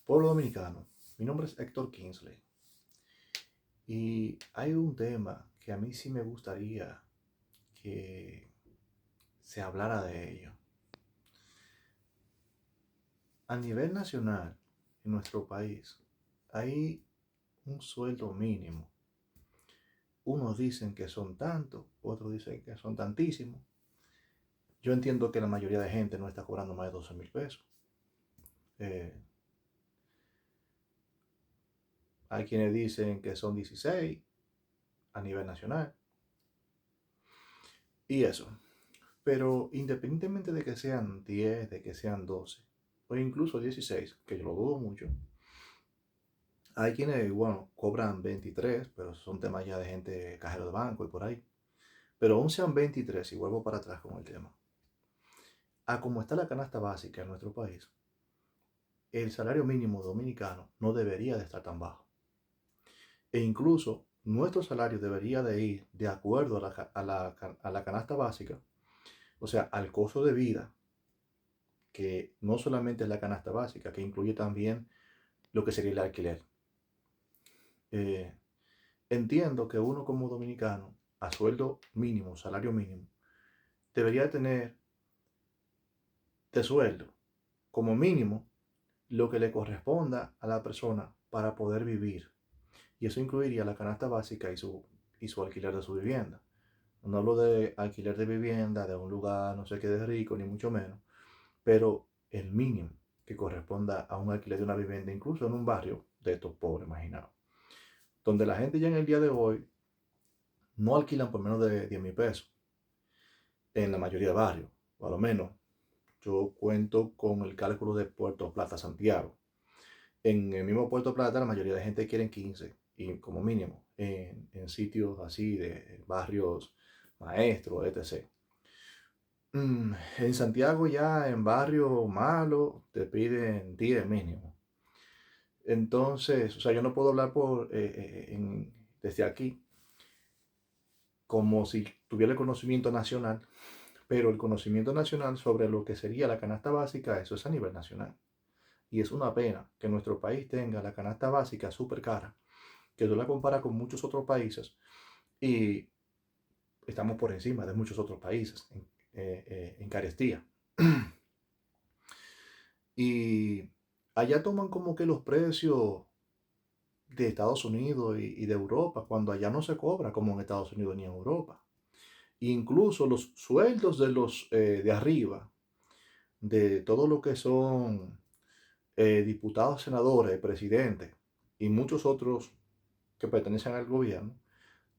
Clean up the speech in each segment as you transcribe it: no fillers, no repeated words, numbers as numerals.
Pueblo dominicano, mi nombre es Héctor Kingsley y hay un tema que a mí sí me gustaría que se hablara de ello. A nivel nacional, en nuestro país, hay un sueldo mínimo. Unos dicen que son tantos, otros dicen que son tantísimos. Yo entiendo que la mayoría de gente no está cobrando más de 12,000 pesos. Eh, Hay quienes dicen que son 16 a nivel nacional y eso. Pero independientemente de que sean 10, de que sean 12, o incluso 16, que yo lo dudo mucho, hay quienes, bueno, cobran 23, pero son temas ya de gente cajero de banco y por ahí. Pero aún sean 23, y vuelvo para atrás con el tema. A como está la canasta básica en nuestro país, el salario mínimo dominicano no debería de estar tan bajo. E incluso nuestro salario debería de ir de acuerdo a la canasta básica, o sea, al costo de vida, que no solamente es la canasta básica, que incluye también lo que sería el alquiler. Eh, Entiendo que uno como dominicano, a sueldo mínimo, salario mínimo, debería tener de sueldo, como mínimo, lo que le corresponda a la persona para poder vivir. Y eso incluiría la canasta básica y su alquiler de su vivienda. No hablo de alquiler de vivienda, de un lugar no sé qué de rico, ni mucho menos, pero el mínimo que corresponda a un alquiler de una vivienda, incluso en un barrio de estos pobres, imaginados, donde la gente ya en el día de hoy no alquilan por menos de 10,000 pesos en la mayoría de barrios, o a lo menos yo cuento con el cálculo de Puerto Plata, Santiago. En el mismo Puerto Plata la mayoría de gente quiere 15 y como mínimo en sitios así de barrios maestros, etc. En Santiago ya en barrio malo te piden 10 mínimo. Entonces, o sea, yo no puedo hablar desde aquí como si tuviera el conocimiento nacional, pero el conocimiento nacional sobre lo que sería la canasta básica, eso es a nivel nacional. Y es una pena que nuestro país tenga la canasta básica súper cara, que tú la comparas con muchos otros países y estamos por encima de muchos otros países en carestía. Y allá toman como que los precios de Estados Unidos y de Europa, cuando allá no se cobra como en Estados Unidos ni en Europa. Incluso los sueldos de los de arriba, de todo lo que son diputados, senadores, presidentes y muchos otros que pertenecen al gobierno,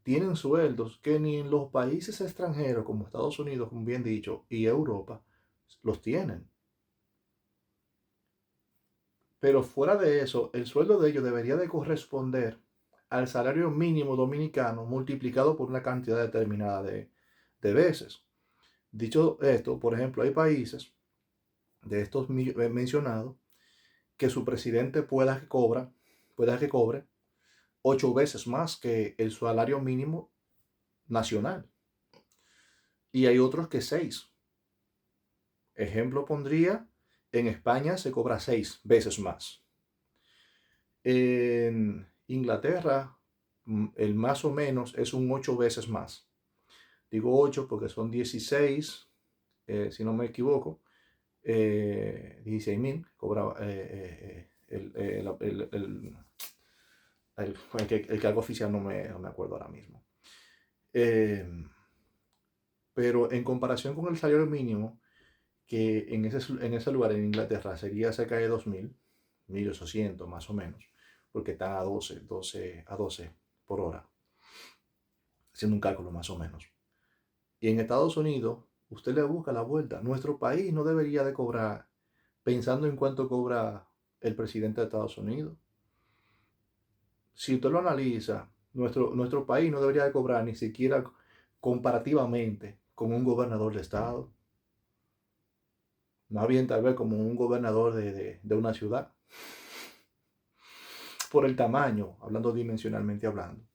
tienen sueldos que ni en los países extranjeros como Estados Unidos, como bien dicho, y Europa, los tienen. Pero fuera de eso, el sueldo de ellos debería de corresponder al salario mínimo dominicano multiplicado por una cantidad determinada de veces. Dicho esto, por ejemplo, hay países de estos mencionados que su presidente pueda que cobre 8 veces más que el salario mínimo nacional. Y hay otros que 6. Ejemplo pondría, en España se cobra 6 veces más. En Inglaterra, el más o menos es un 8 veces más. Digo 8 porque son 16, si no me equivoco, 16,000 cobraba el cargo oficial, no me acuerdo ahora mismo. Eh, pero en comparación con el salario mínimo, que en ese lugar en Inglaterra sería cerca de 2,000, 1,800 más o menos, porque está a 12 por hora, haciendo un cálculo más o menos. Y en Estados Unidos, usted le busca la vuelta. Nuestro país no debería de cobrar, pensando en cuánto cobra el presidente de Estados Unidos. Si usted lo analiza, nuestro país no debería de cobrar ni siquiera comparativamente con un gobernador de estado. Más bien tal vez como un gobernador de una ciudad. Por el tamaño, hablando dimensionalmente hablando.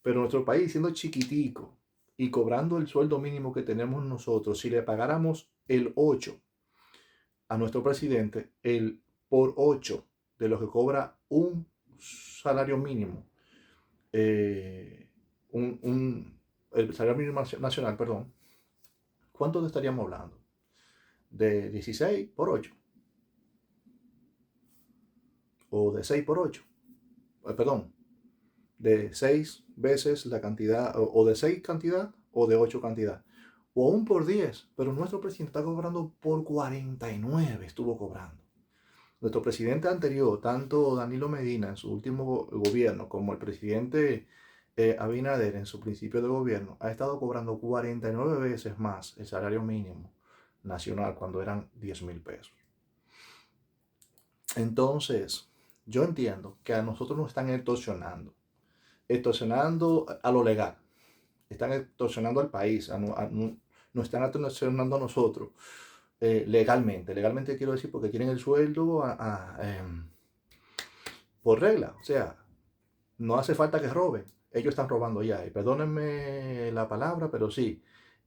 Pero nuestro país siendo chiquitico y cobrando el sueldo mínimo que tenemos nosotros, si le pagáramos el 8 a nuestro presidente, el por 8 de los que cobra un salario mínimo, eh, el salario mínimo nacional, perdón, ¿cuánto estaríamos hablando? ¿De 16 por 8? ¿O de 6 por 8? Perdón, de 6 veces la cantidad, o de 6 cantidad, o de 8 cantidad, o aún por 10, pero nuestro presidente está cobrando por 49, estuvo cobrando. Nuestro presidente anterior, tanto Danilo Medina en su último gobierno como el presidente Abinader en su principio de gobierno, ha estado cobrando 49 veces más el salario mínimo nacional cuando eran 10,000 pesos. Entonces, yo entiendo que a nosotros nos están extorsionando a lo legal, están extorsionando al país, nos están extorsionando a nosotros legalmente. Legalmente quiero decir porque quieren el sueldo por regla, o sea, no hace falta que roben, ellos están robando ya. Y perdónenme la palabra, pero sí,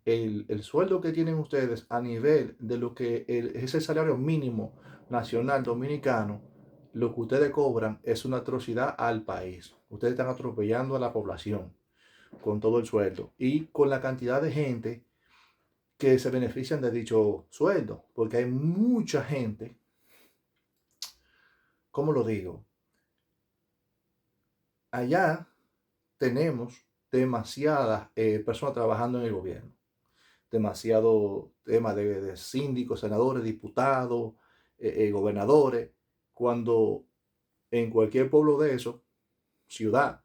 el sueldo que tienen ustedes a nivel de lo que es el salario mínimo nacional dominicano, lo que ustedes cobran es una atrocidad al país. Ustedes están atropellando a la población con todo el sueldo y con la cantidad de gente que se benefician de dicho sueldo, porque hay mucha gente, ¿cómo lo digo? Allá tenemos demasiadas personas trabajando en el gobierno, demasiado tema de síndicos, senadores, diputados, gobernadores, cuando en cualquier pueblo de eso, ciudad,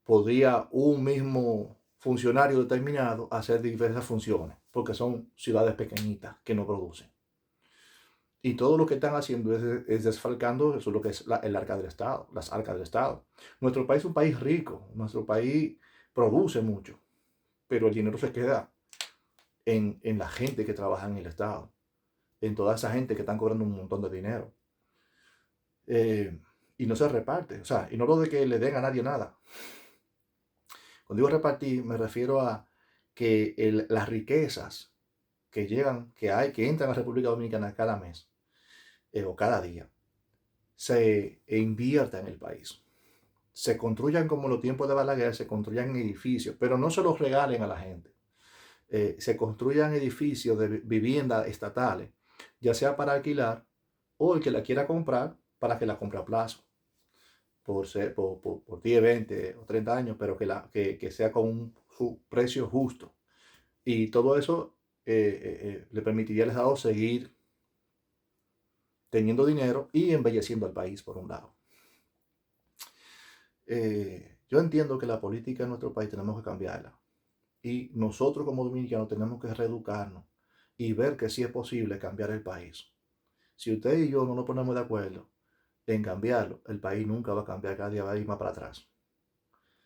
podría un mismo funcionario determinado hacer diversas funciones, porque son ciudades pequeñitas que no producen. Y todo lo que están haciendo es desfalcando eso es lo que es el arca del Estado, las arcas del Estado. Nuestro país es un país rico, nuestro país produce mucho, pero el dinero se queda en la gente que trabaja en el Estado, en toda esa gente que están cobrando un montón de dinero. Y no se reparte, o sea, y no lo de que le den a nadie nada. Cuando digo repartir, me refiero a que las riquezas que llegan, que entran a la República Dominicana cada mes o cada día, se invierta en el país. Se construyan como en los tiempos de Balaguer, se construyan edificios, pero no se los regalen a la gente. Se construyan edificios de viviendas estatales, ya sea para alquilar o el que la quiera comprar para que la compre a plazo, por 10, 20 o 30 años, pero que sea con un precio justo. Y todo eso le permitiría al Estado seguir teniendo dinero y embelleciendo al país, por un lado. Yo entiendo que la política en nuestro país tenemos que cambiarla. Y nosotros como dominicanos tenemos que reeducarnos y ver que sí es posible cambiar el país. Si usted y yo no nos ponemos de acuerdo en cambiarlo, el país nunca va a cambiar, cada día va a ir más para atrás.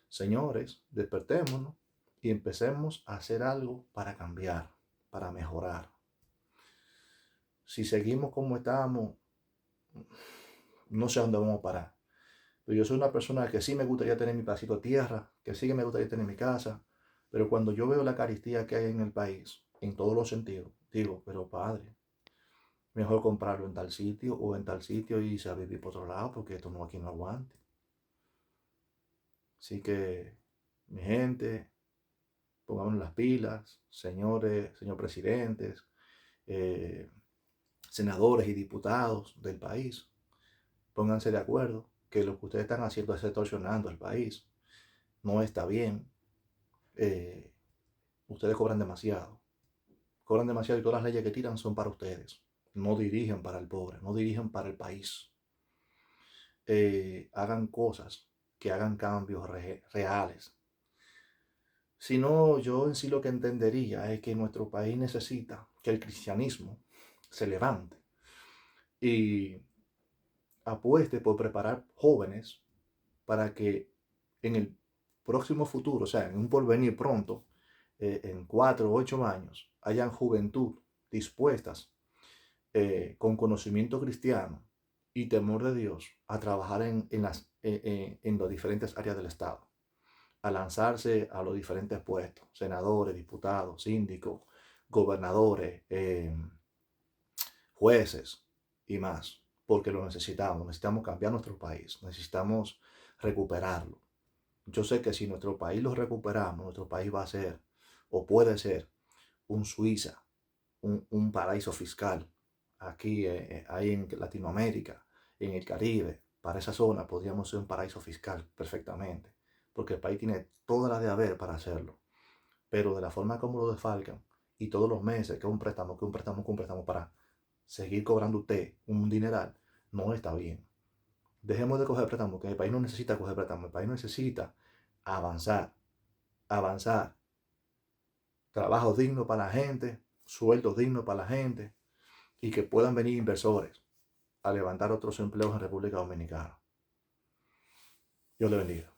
Señores, despertémonos y empecemos a hacer algo para cambiar, para mejorar. Si seguimos como estamos, no sé a dónde vamos a parar. Pero yo soy una persona que sí me gustaría tener mi pedacito de tierra, que sí que me gustaría tener mi casa, pero cuando yo veo la carestía que hay en el país, en todos los sentidos, digo, pero padre, mejor comprarlo en tal sitio o en tal sitio y irse a vivir por otro lado, porque esto no aquí no aguante. Así que, mi gente, pongamos las pilas, señores, señor presidentes, eh, senadores y diputados del país, pónganse de acuerdo que lo que ustedes están haciendo es extorsionando al país. No está bien. Ustedes cobran demasiado y todas las leyes que tiran son para ustedes. No dirigen para el pobre, no dirigen para el país. Hagan cosas que hagan cambios reales. Si no, yo en sí lo que entendería es que nuestro país necesita que el cristianismo se levante y apueste por preparar jóvenes para que en el próximo futuro, o sea, en un porvenir pronto, en 4 o 8 años, hayan juventud dispuestas con conocimiento cristiano y temor de Dios a trabajar en las diferentes áreas del Estado, a lanzarse a los diferentes puestos, senadores, diputados, síndicos, gobernadores, jueces y más. porque lo necesitamos cambiar nuestro país, necesitamos recuperarlo. Yo sé que si nuestro país lo recuperamos, nuestro país va a ser o puede ser un Suiza, un paraíso fiscal. Aquí, ahí en Latinoamérica, en el Caribe, para esa zona podríamos ser un paraíso fiscal perfectamente, porque el país tiene toda la de haber para hacerlo, pero de la forma como lo desfalcan y todos los meses que un préstamo, que un préstamo, que un préstamo para seguir cobrando usted un dineral, no está bien. Dejemos de coger préstamos, que el país no necesita coger préstamos, el país necesita avanzar, avanzar, trabajo digno para la gente, sueldos dignos para la gente y que puedan venir inversores a levantar otros empleos en República Dominicana. Dios le bendiga.